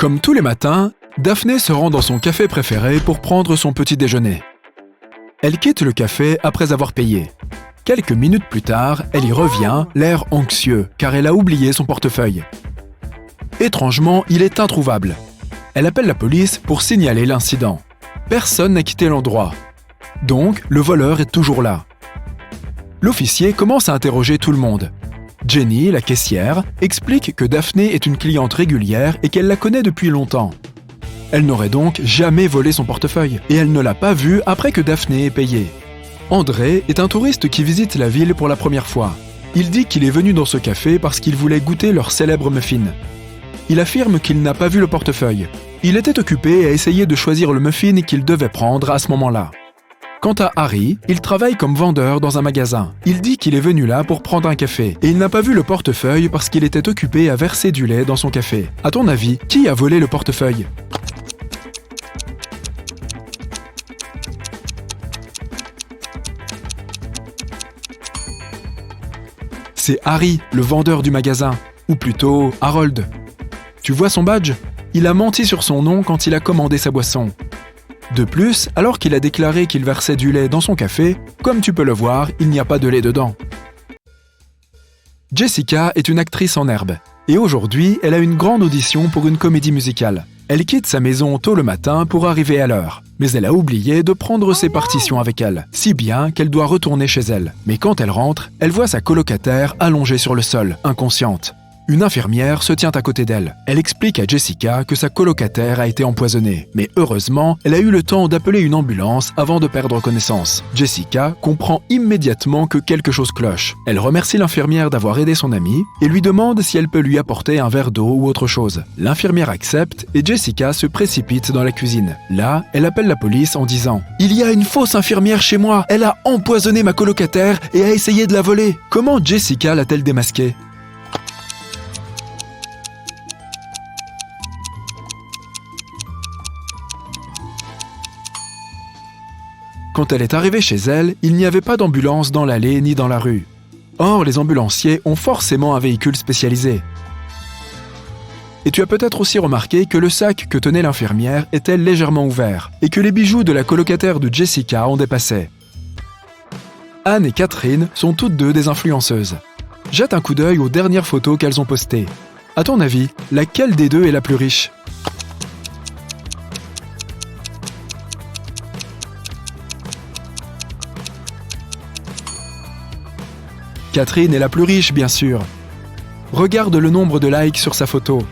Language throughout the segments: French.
Comme tous les matins, Daphné se rend dans son café préféré pour prendre son petit déjeuner. Elle quitte le café après avoir payé. Quelques minutes plus tard, elle y revient, l'air anxieux, car elle a oublié son portefeuille. Étrangement, il est introuvable. Elle appelle la police pour signaler l'incident. Personne n'a quitté l'endroit. Donc, le voleur est toujours là. L'officier commence à interroger tout le monde. Jenny, la caissière, explique que Daphné est une cliente régulière et qu'elle la connaît depuis longtemps. Elle n'aurait donc jamais volé son portefeuille et elle ne l'a pas vu après que Daphné ait payé. André est un touriste qui visite la ville pour la première fois. Il dit qu'il est venu dans ce café parce qu'il voulait goûter leur célèbre muffin. Il affirme qu'il n'a pas vu le portefeuille. Il était occupé à essayer de choisir le muffin qu'il devait prendre à ce moment-là. Quant à Harry, il travaille comme vendeur dans un magasin. Il dit qu'il est venu là pour prendre un café et il n'a pas vu le portefeuille parce qu'il était occupé à verser du lait dans son café. À ton avis, qui a volé le portefeuille ? C'est Harry, le vendeur du magasin, ou plutôt Harold. Tu vois son badge ? Il a menti sur son nom quand il a commandé sa boisson. De plus, alors qu'il a déclaré qu'il versait du lait dans son café, comme tu peux le voir, il n'y a pas de lait dedans. Jessica est une actrice en herbe, et aujourd'hui, elle a une grande audition pour une comédie musicale. Elle quitte sa maison tôt le matin pour arriver à l'heure, mais elle a oublié de prendre ses partitions avec elle, si bien qu'elle doit retourner chez elle. Mais quand elle rentre, elle voit sa colocataire allongée sur le sol, inconsciente. Une infirmière se tient à côté d'elle. Elle explique à Jessica que sa colocataire a été empoisonnée. Mais heureusement, elle a eu le temps d'appeler une ambulance avant de perdre connaissance. Jessica comprend immédiatement que quelque chose cloche. Elle remercie l'infirmière d'avoir aidé son amie et lui demande si elle peut lui apporter un verre d'eau ou autre chose. L'infirmière accepte et Jessica se précipite dans la cuisine. Là, elle appelle la police en disant « Il y a une fausse infirmière chez moi. Elle a empoisonné ma colocataire et a essayé de la voler. » Comment Jessica l'a-t-elle démasquée ? Quand elle est arrivée chez elle, il n'y avait pas d'ambulance dans l'allée ni dans la rue. Or, les ambulanciers ont forcément un véhicule spécialisé. Et tu as peut-être aussi remarqué que le sac que tenait l'infirmière était légèrement ouvert et que les bijoux de la colocataire de Jessica en dépassaient. Anne et Catherine sont toutes deux des influenceuses. Jette un coup d'œil aux dernières photos qu'elles ont postées. À ton avis, laquelle des deux est la plus riche ? Catherine est la plus riche, bien sûr. Regarde le nombre de likes sur sa photo.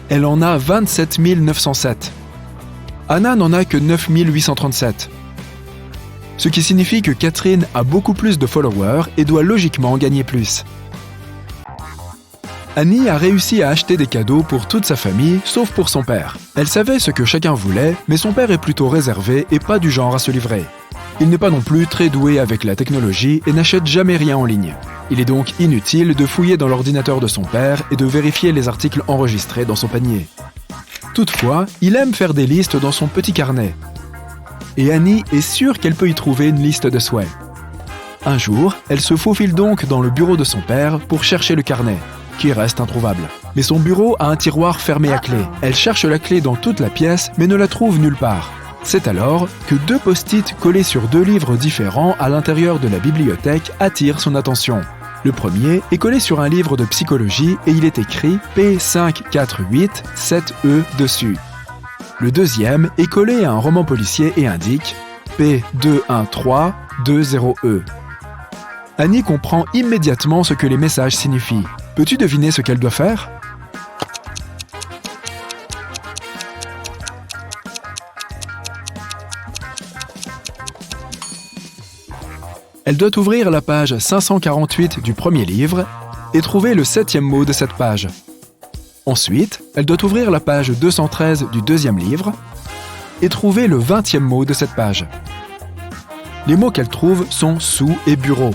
Elle en a 27 907. Anna n'en a que 9 837. Ce qui signifie que Catherine a beaucoup plus de followers et doit logiquement gagner plus. Annie a réussi à acheter des cadeaux pour toute sa famille, sauf pour son père. Elle savait ce que chacun voulait, mais son père est plutôt réservé et pas du genre à se livrer. Il n'est pas non plus très doué avec la technologie et n'achète jamais rien en ligne. Il est donc inutile de fouiller dans l'ordinateur de son père et de vérifier les articles enregistrés dans son panier. Toutefois, il aime faire des listes dans son petit carnet. Et Annie est sûre qu'elle peut y trouver une liste de souhaits. Un jour, elle se faufile donc dans le bureau de son père pour chercher le carnet, qui reste introuvable. Mais son bureau a un tiroir fermé à clé. Elle cherche la clé dans toute la pièce, mais ne la trouve nulle part. C'est alors que 2 post-it collés sur 2 livres différents à l'intérieur de la bibliothèque attirent son attention. Le premier est collé sur un livre de psychologie et il est écrit P5487E dessus. Le deuxième est collé à un roman policier et indique P21320E. Annie comprend immédiatement ce que les messages signifient. Peux-tu deviner ce qu'elle doit faire ? Elle doit ouvrir la page 548 du premier livre et trouver le 7e mot de cette page. Ensuite, elle doit ouvrir la page 213 du deuxième livre et trouver le 20e mot de cette page. Les mots qu'elle trouve sont « sous » et « bureau ».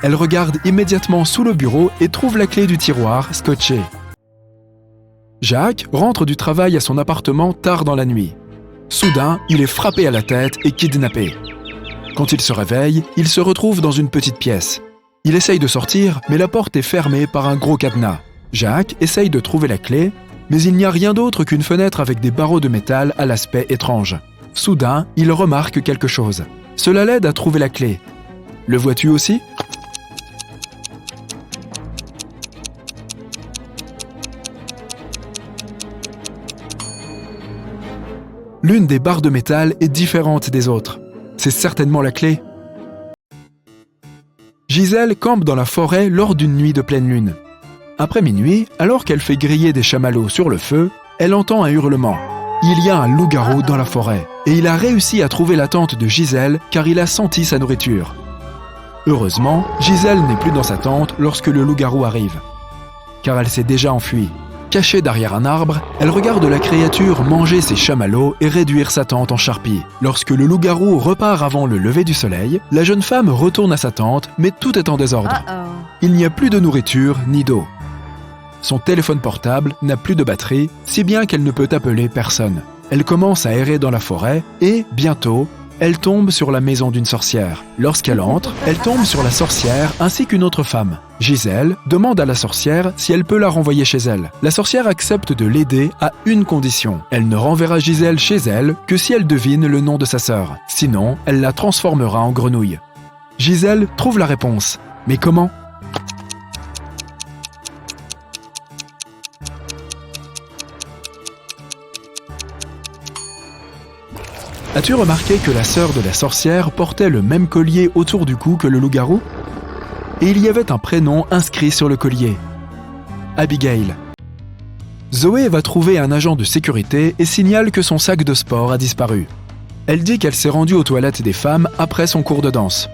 Elle regarde immédiatement sous le bureau et trouve la clé du tiroir scotchée. Jacques rentre du travail à son appartement tard dans la nuit. Soudain, il est frappé à la tête et kidnappé. Quand il se réveille, il se retrouve dans une petite pièce. Il essaye de sortir, mais la porte est fermée par un gros cadenas. Jacques essaye de trouver la clé, Mais il n'y a rien d'autre qu'une fenêtre avec des barreaux de métal à l'aspect étrange. Soudain, il remarque quelque chose. Cela l'aide à trouver la clé. Le vois-tu aussi ? L'une des barres de métal est différente des autres. C'est certainement la clé. Gisèle campe dans la forêt lors d'une nuit de pleine lune. Après minuit, alors qu'elle fait griller des chamallows sur le feu, elle entend un hurlement. Il y a un loup-garou dans la forêt, et il a réussi à trouver la tente de Gisèle car il a senti sa nourriture. Heureusement, Gisèle n'est plus dans sa tente lorsque le loup-garou arrive, car elle s'est déjà enfuie. Cachée derrière un arbre, elle regarde la créature manger ses chamallows et réduire sa tente en charpie. Lorsque le loup-garou repart avant le lever du soleil, la jeune femme retourne à sa tente, mais tout est en désordre. Il n'y a plus de nourriture ni d'eau. Son téléphone portable n'a plus de batterie, si bien qu'elle ne peut appeler personne. Elle commence à errer dans la forêt et, bientôt, elle tombe sur la maison d'une sorcière. Lorsqu'elle entre, elle tombe sur la sorcière ainsi qu'une autre femme. Gisèle demande à la sorcière si elle peut la renvoyer chez elle. La sorcière accepte de l'aider à une condition. Elle ne renverra Gisèle chez elle que si elle devine le nom de sa sœur. Sinon, elle la transformera en grenouille. Gisèle trouve la réponse. Mais comment ? As-tu remarqué que la sœur de la sorcière portait le même collier autour du cou que le loup-garou ? Et il y avait un prénom inscrit sur le collier. Abigail. Zoé va trouver un agent de sécurité et signale que son sac de sport a disparu. Elle dit qu'elle s'est rendue aux toilettes des femmes après son cours de danse.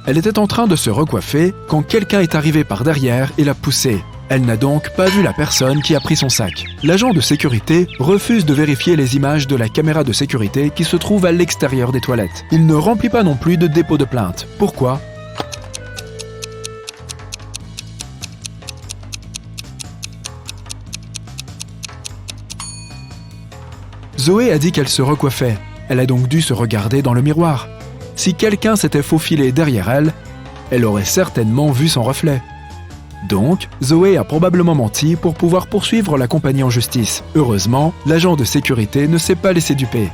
Elle était en train de se recoiffer quand quelqu'un est arrivé par derrière et l'a poussée. Elle n'a donc pas vu la personne qui a pris son sac. L'agent de sécurité refuse de vérifier les images de la caméra de sécurité qui se trouve à l'extérieur des toilettes. Il ne remplit pas non plus de dépôt de plainte. Pourquoi ? Zoé a dit qu'elle se recoiffait. Elle a donc dû se regarder dans le miroir. Si quelqu'un s'était faufilé derrière elle, elle aurait certainement vu son reflet. Donc, Zoé a probablement menti pour pouvoir poursuivre la compagnie en justice. Heureusement, l'agent de sécurité ne s'est pas laissé duper.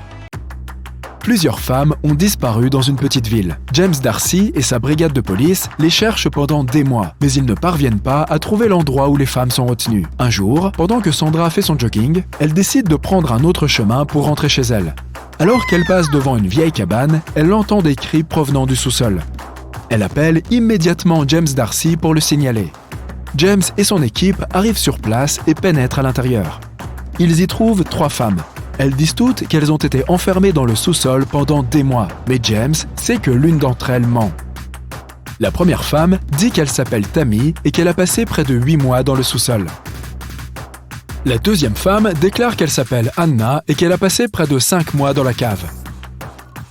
Plusieurs femmes ont disparu dans une petite ville. James Darcy et sa brigade de police les cherchent pendant des mois, mais ils ne parviennent pas à trouver l'endroit où les femmes sont retenues. Un jour, pendant que Sandra fait son jogging, elle décide de prendre un autre chemin pour rentrer chez elle. Alors qu'elle passe devant une vieille cabane, elle entend des cris provenant du sous-sol. Elle appelle immédiatement James Darcy pour le signaler. James et son équipe arrivent sur place et pénètrent à l'intérieur. Ils y trouvent 3 femmes. Elles disent toutes qu'elles ont été enfermées dans le sous-sol pendant des mois, mais James sait que l'une d'entre elles ment. La première femme dit qu'elle s'appelle Tammy et qu'elle a passé près de 8 mois dans le sous-sol. La deuxième femme déclare qu'elle s'appelle Anna et qu'elle a passé près de 5 mois dans la cave.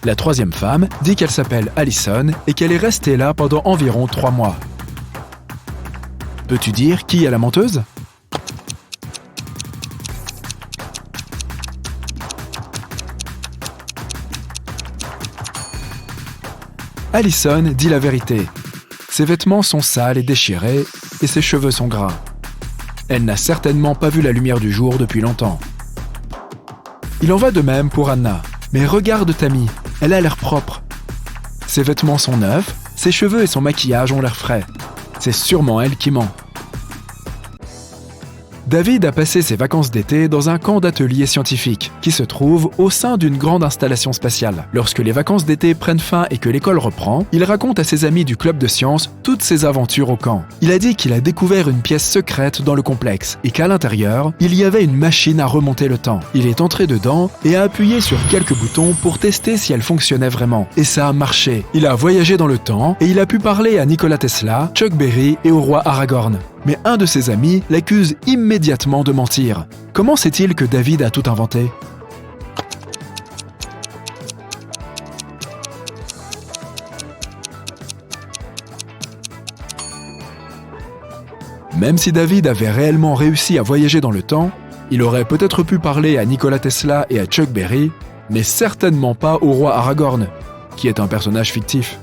La troisième femme dit qu'elle s'appelle Allison et qu'elle est restée là pendant environ 3 mois. Peux-tu dire qui est la menteuse ? Allison dit la vérité. Ses vêtements sont sales et déchirés et ses cheveux sont gras. Elle n'a certainement pas vu la lumière du jour depuis longtemps. Il en va de même pour Anna. Mais regarde Tammy, elle a l'air propre. Ses vêtements sont neufs, ses cheveux et son maquillage ont l'air frais. C'est sûrement elle qui ment. David a passé ses vacances d'été dans un camp d'atelier scientifique qui se trouve au sein d'une grande installation spatiale. Lorsque les vacances d'été prennent fin et que l'école reprend, il raconte à ses amis du club de sciences toutes ses aventures au camp. Il a dit qu'il a découvert une pièce secrète dans le complexe et qu'à l'intérieur, il y avait une machine à remonter le temps. Il est entré dedans et a appuyé sur quelques boutons pour tester si elle fonctionnait vraiment. Et ça a marché. Il a voyagé dans le temps et il a pu parler à Nikola Tesla, Chuck Berry et au roi Aragorn. Mais un de ses amis l'accuse immédiatement de mentir. Comment sait-il que David a tout inventé ? Même si David avait réellement réussi à voyager dans le temps, il aurait peut-être pu parler à Nikola Tesla et à Chuck Berry, mais certainement pas au roi Aragorn, qui est un personnage fictif.